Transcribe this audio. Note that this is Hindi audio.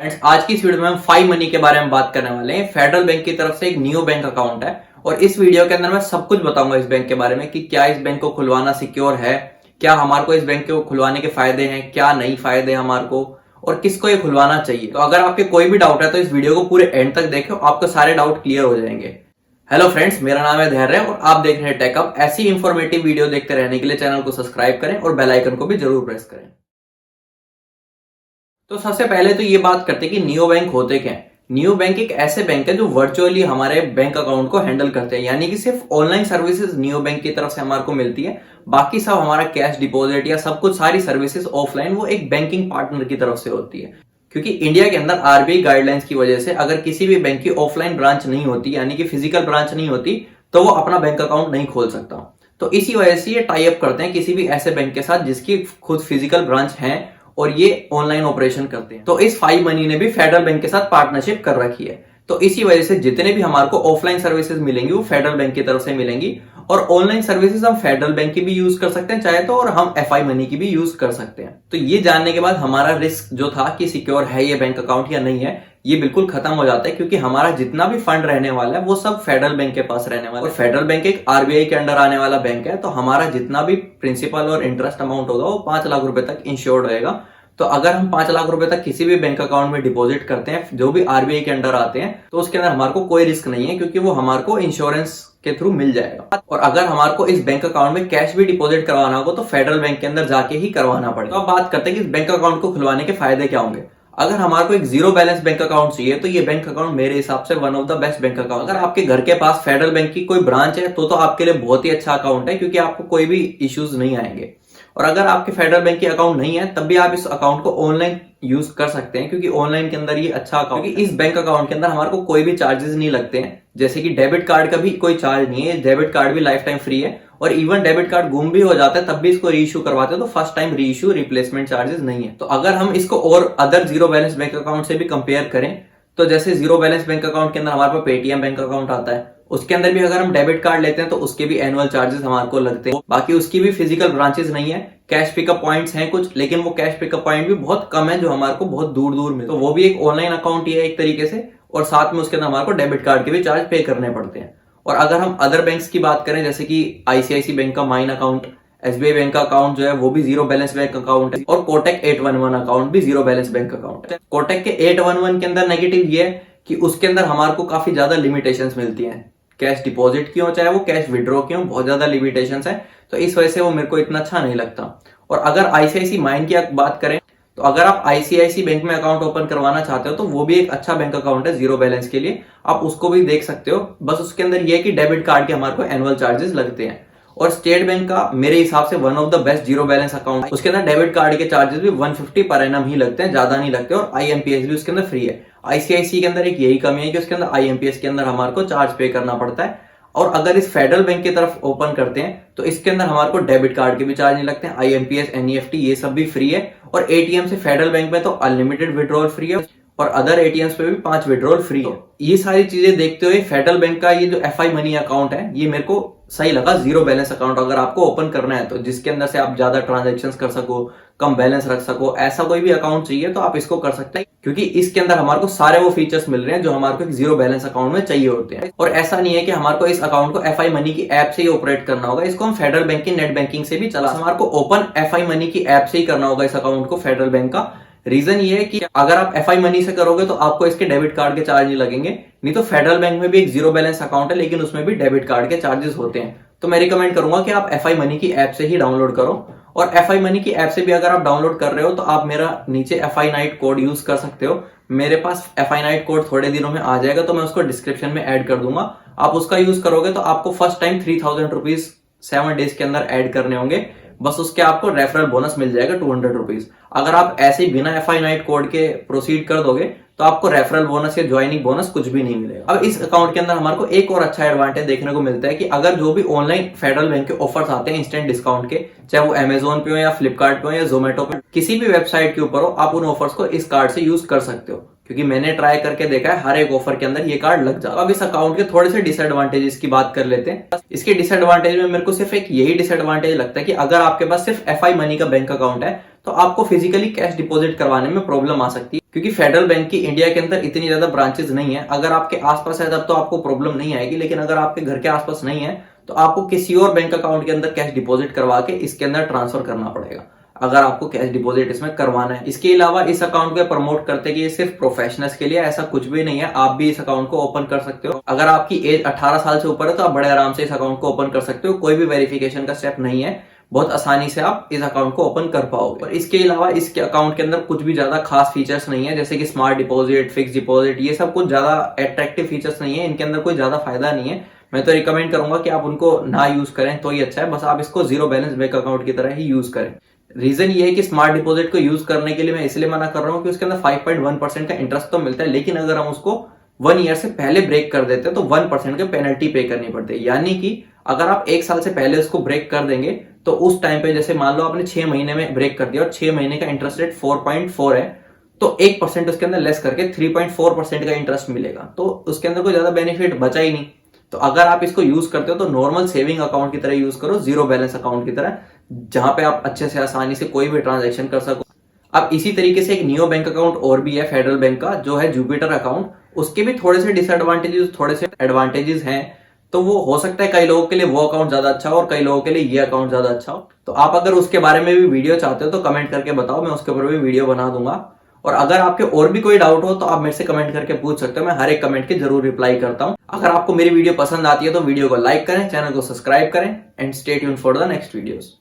फ्रेंड्स, आज की इस वीडियो में हम 5 मनी के बारे में बात करने वाले हैं। फेडरल बैंक की तरफ से एक न्यू बैंक अकाउंट है और इस वीडियो के अंदर मैं सब कुछ बताऊंगा इस बैंक के बारे में कि क्या इस बैंक को खुलवाना सिक्योर है, क्या हमारे को इस बैंक को खुलवाने के फायदे हैं, क्या नहीं फायदे हमारे को और किसको ये खुलवाना चाहिए। तो अगर आपके कोई भी डाउट है तो इस वीडियो को पूरे एंड तक देखो, आपको सारे डाउट क्लियर हो जाएंगे। हेलो फ्रेंड्स, मेरा नाम है धैर्य और आप देख रहे हैं टेकअप। ऐसी इंफॉर्मेटिव वीडियो देखते रहने के लिए चैनल को सब्सक्राइब करें और बेल आइकन को भी जरूर प्रेस करें। तो सबसे पहले तो ये बात करते हैं कि नियो बैंक होते क्या है। नियो बैंक एक ऐसे बैंक है जो वर्चुअली हमारे बैंक अकाउंट को हैंडल करते हैं, यानी कि सिर्फ ऑनलाइन सर्विसेज नियो बैंक की तरफ से हमारे को मिलती है। बाकी सब हमारा कैश डिपॉजिट या सब कुछ सारी सर्विसेज ऑफलाइन वो एक बैंकिंग पार्टनर की तरफ से होती है। क्योंकि इंडिया के अंदर आरबीआई गाइडलाइंस की वजह से अगर किसी भी बैंक की ऑफलाइन ब्रांच नहीं होती, यानी कि फिजिकल ब्रांच नहीं होती, तो वो अपना बैंक अकाउंट नहीं खोल सकता। तो इसी वजह से ये टाई अप करते हैं किसी भी ऐसे बैंक के साथ जिसकी खुद फिजिकल ब्रांच है और ये ऑनलाइन ऑपरेशन करते हैं। तो इस 5 मनी ने भी फेडरल बैंक के साथ पार्टनरशिप कर रखी है। तो इसी वजह से जितने भी हमारे को ऑफलाइन सर्विसेज मिलेंगी वो फेडरल बैंक की तरफ से मिलेंगी और ऑनलाइन सर्विसेज हम फेडरल बैंक की भी यूज कर सकते हैं चाहे तो, और हम एफआई मनी की भी यूज कर सकते हैं। तो ये जानने के बाद हमारा रिस्क जो था कि सिक्योर है ये बैंक अकाउंट या नहीं है, ये बिल्कुल खत्म हो जाता है, क्योंकि हमारा जितना भी फंड रहने वाला है वो सब फेडरल बैंक के पास रहने वाला है और फेडरल बैंक एक आरबीआई के अंडर आने वाला बैंक है। तो हमारा जितना भी प्रिंसिपल और इंटरेस्ट अमाउंट होगा वो 5 लाख रुपए तक इंश्योर्ड रहेगा। तो अगर हम 5 लाख रुपए तक किसी भी बैंक अकाउंट में डिपॉजिट करते हैं जो भी आरबीआई के अंडर आते हैं, तो उसके अंदर हमारे को कोई रिस्क नहीं है, क्योंकि वो हमारे को इंश्योरेंस के थ्रू मिल जाएगा। और अगर हमारे को इस बैंक अकाउंट में कैश भी डिपॉजिट करवाना होगा तो फेडरल बैंक के अंदर जाके ही करवाना पड़ेगा। तो अब बात करते हैं कि इस बैंक अकाउंट को खुलवाने के फायदे क्या होंगे। अगर हमारे को एक जीरो बैलेंस बैंक अकाउंट चाहिए तो ये बैंक अकाउंट मेरे हिसाब से one of the best bank account. अगर आपके घर के पास फेडरल बैंक की कोई ब्रांच है तो आपके लिए बहुत ही अच्छा अकाउंट है, क्योंकि आपको कोई भी इश्यूज नहीं आएंगे। और अगर आपके फेडरल बैंक की अकाउंट नहीं है तब भी आप इस अकाउंट को ऑनलाइन यूज कर सकते हैं, क्योंकि ऑनलाइन के अंदर ये अच्छा अकाउंट, क्योंकि इस बैंक अकाउंट के अंदर हमारे को कोई भी चार्जेस नहीं लगते हैं। जैसे कि डेबिट कार्ड का भी कोई चार्ज नहीं है, डेबिट कार्ड भी लाइफ टाइम फ्री है। और इवन डेबिट कार्ड गुम भी हो जाता है तब भी इसको री इशू करवाते हैं, तो फर्स्ट टाइम री इशू रिप्लेसमेंट चार्जेस नहीं है। तो अगर हम इसको और other zero balance bank account से भी कंपेयर करें, तो जैसे जीरो बैलेंस बैंक अकाउंट के अंदर हमारे पास पेटीएम बैंक अकाउंट आता है, उसके अंदर भी अगर हम डेबिट कार्ड लेते हैं तो उसके भी एनुअल चार्जेस हमारे को लगते हैं। बाकी उसकी भी फिजिकल ब्रांचेस नहीं है, कैश पिकअप पॉइंट्स हैं कुछ, लेकिन वो कैश पिकअप पॉइंट भी बहुत कम है जो हमारे को बहुत दूर दूर मिलते हैं। तो वो भी एक ऑनलाइन अकाउंट ही है एक तरीके से, और साथ में उसके अंदर हमारे को डेबिट कार्ड के भी चार्ज पे करने पड़ते हैं। और अगर हम अदर बैंक्स की बात करें, जैसे कि आईसीआईसी बैंक का माइन अकाउंट, एसबीआई बैंक का अकाउंट जो है वो भी जीरो बैलेंस बैंक अकाउंट है, और कोटक 811 अकाउंट भी जीरो बैलेंस बैंक अकाउंट है। कोटक के 811 के अंदर नेगेटिव ये है कि उसके अंदर हमारे को काफी ज्यादा लिमिटेशंस मिलती हैं, कैश डिपॉजिट की हो चाहे वो कैश विड्रॉ की हो, बहुत ज्यादा लिमिटेशंस है। तो इस वजह से वो मेरे को इतना अच्छा नहीं लगता। और अगर आईसीआईसी माइन की बात करें, तो अगर आप आईसीआईसी बैंक में अकाउंट ओपन करवाना चाहते हो तो वो भी एक अच्छा बैंक अकाउंट है जीरो बैलेंस के लिए, आप उसको भी देख सकते हो। बस उसके अंदर ये है कि डेबिट कार्ड के हमारे को एनुअल चार्जेस लगते हैं। और स्टेट बैंक का मेरे हिसाब से one of the best zero balance account है, उसके अंदर डेबिट कार्ड के चार्जेस भी 150 पर एनम ही लगते हैं, ज्यादा नहीं लगते, और आईएमपीएस भी उसके अंदर फ्री है। आईसीआईसी के अंदर एक यही कमी है कि उसके अंदर आईएमपीएस के अंदर हमारे को चार्ज पे करना पड़ता है। और अगर इस फेडरल बैंक की तरफ ओपन करते हैं तो इसके अंदर हमारे को डेबिट कार्ड के भी चार्ज नहीं लगते हैं, आईएमपीएस, एनईएफटी ये सब भी फ्री है। और एटीएम से फेडरल बैंक में तो अनलिमिटेड विड्रॉल फ्री है, और अदर एटीएम्स पे भी 5 विड्रॉल फ्री है। ये सारी चीजें देखते हुए फेडरल बैंक का ये जो एफआई मनी अकाउंट है ये मेरे को सही लगा। जीरो बैलेंस अकाउंट अगर आपको ओपन करना है तो, जिसके अंदर से आप ज्यादा ट्रांजेक्शंस कर सको, कम बैलेंस रख सको, ऐसा कोई भी अकाउंट चाहिए तो आप इसको कर सकते हैं, क्योंकि इसके अंदर हमारे को सारे वो फीचर्स मिल रहे हैं जो हमारे को एक जीरो बैलेंस अकाउंट में चाहिए होते हैं। और ऐसा नहीं है कि हमारे को इस अकाउंट को एफआई मनी की ऐप से ही ऑपरेट करना होगा, इसको हम फेडरल बैंक की नेट बैंकिंग से भी चला, हमारे को ओपन एफआई मनी की ऐप से ही करना होगा इस अकाउंट को फेडरल बैंक का। रीजन ये है कि अगर आप एफआई मनी से करोगे तो आपको इसके डेबिट कार्ड के चार्ज नहीं लगेंगे। नहीं तो फेडरल बैंक में भी एक जीरो बैलेंस अकाउंट है लेकिन उसमें भी डेबिट कार्ड के चार्जेस होते हैं। तो मैं रिकमेंड करूंगा कि आप एफआई मनी की ऐप से ही डाउनलोड करो। और एफआई मनी की ऐप से भी अगर आप डाउनलोड कर रहे हो तो आप मेरा नीचे एफआई नाइट कोड यूज कर सकते हो। मेरे पास एफआई नाइट कोड थोड़े दिनों में आ जाएगा, तो मैं उसको डिस्क्रिप्शन में ऐड कर दूंगा। आप उसका यूज करोगे तो आपको फर्स्ट टाइम 3000 रुपीज 7 डेज के अंदर ऐड करने होंगे। बस उसके आपको रेफरल बोनस मिल जाएगा 200 रुपीज। अगर आप ऐसे ही बिना एफआई नाइट कोड के प्रोसीड कर दोगे तो आपको रेफरल बोनस या ज्वाइनिंग बोनस कुछ भी नहीं मिलेगा। अब इस अकाउंट के अंदर हमारे को एक और अच्छा एडवांटेज देखने को मिलता है कि अगर जो भी ऑनलाइन फेडरल बैंक के ऑफर्स आते हैं इंस्टेंट डिस्काउंट के, चाहे वो अमेजोन पे हो या फ्लिपकार्ट पे हो या जोमेटो पे, किसी भी वेबसाइट के ऊपर हो, आप उन ऑफर्स को इस कार्ड से यूज कर सकते हो, क्योंकि मैंने ट्राई करके देखा है हर एक ऑफर के अंदर ये कार्ड लग जाता है। अब इस अकाउंट के थोड़े से डिसएडवांटेजेस की बात कर लेते हैं। इसके डिसएडवांटेज में मेरे को सिर्फ एक यही डिसएडवांटेज लगता है कि अगर आपके पास सिर्फ एफआई मनी का बैंक अकाउंट है तो आपको फिजिकली कैश डिपॉजिट करवाने में प्रॉब्लम आ सकती है, क्योंकि फेडरल बैंक की इंडिया के अंदर इतनी ज्यादा ब्रांचेस नहीं है। अगर आपके आसपास है तब तो आपको प्रॉब्लम नहीं आएगी, लेकिन अगर आपके घर के आसपास नहीं है तो आपको किसी और बैंक अकाउंट के अंदर कैश डिपॉजिट करवा के इसके अंदर ट्रांसफर करना पड़ेगा, अगर आपको कैश डिपॉजिट इसमें करवाना है। इसके अलावा इस अकाउंट को प्रमोट करते हैं कि ये सिर्फ प्रोफेशनल्स के लिए, ऐसा कुछ भी नहीं है। आप भी इस अकाउंट को ओपन कर सकते हो। अगर आपकी एज 18 साल से ऊपर है तो आप बड़े आराम से इस अकाउंट को ओपन कर सकते हो। कोई भी वेरिफिकेशन का स्टेप नहीं है, बहुत आसानी से आप इस अकाउंट को ओपन कर पाओगे। और इसके अलावा इसके अकाउंट के अंदर कुछ भी ज्यादा खास फीचर्स नहीं है, जैसे कि स्मार्ट डिपॉजिट, फिक्स डिपॉजिट, ये सब कुछ ज्यादा अट्रैक्टिव फीचर्स नहीं है। इनके अंदर कोई ज्यादा फायदा नहीं है। मैं तो रिकमेंड करूंगा कि आप उनको ना यूज करें तो ही अच्छा है। बस आप इसको जीरो बैलेंस बैंक अकाउंट की तरह ही यूज करें। रीजन ये है कि स्मार्ट डिपॉजिट को यूज करने के लिए मैं इसलिए मना कर रहा हूं कि उसके अंदर 5.1% का इंटरेस्ट तो मिलता है, लेकिन अगर हम उसको 1 ईयर से पहले ब्रेक कर देते हैं तो 1% की पेनल्टी पे करनी पड़ती है। यानी कि अगर आप 1 साल से पहले उसको ब्रेक कर देंगे तो उस टाइम पे, जैसे मान लो आपने 6 महीने में ब्रेक कर दिया और 6 महीने का इंटरेस्ट रेट 4.4 है, तो 1% उसके अंदर लेस करके 3.4% का इंटरेस्ट मिलेगा। तो उसके अंदर कोई ज्यादा बेनिफिट बचा ही नहीं। तो अगर आप इसको यूज करते हो तो नॉर्मल सेविंग अकाउंट की तरह यूज करो, जीरो बैलेंस अकाउंट की तरह, जहां पे आप अच्छे से आसानी से कोई भी ट्रांजैक्शन कर सको। अब इसी तरीके से एक नियो बैंक अकाउंट और भी है फेडरल बैंक का, जो है जुपिटर अकाउंट। उसके भी थोड़े से डिसएडवांटेजेस, थोड़े से एडवांटेजेस हैं। तो वो हो सकता है कई लोगों के लिए वो अकाउंट ज्यादा अच्छा हो और कई लोगों के लिए ये अकाउंट ज्यादा अच्छा हो। तो आप अगर उसके बारे में भी वीडियो चाहते हो तो कमेंट करके बताओ, मैं उसके ऊपर भी वीडियो बना दूंगा। और अगर आपके और भी कोई डाउट हो तो आप मेरे से कमेंट करके पूछ सकते हो, मैं हर एक कमेंट की जरूर रिप्लाई करता हूं। अगर आपको मेरी वीडियो पसंद आती है तो वीडियो को लाइक करें, चैनल को सब्सक्राइब करें and stay tuned for the next videos.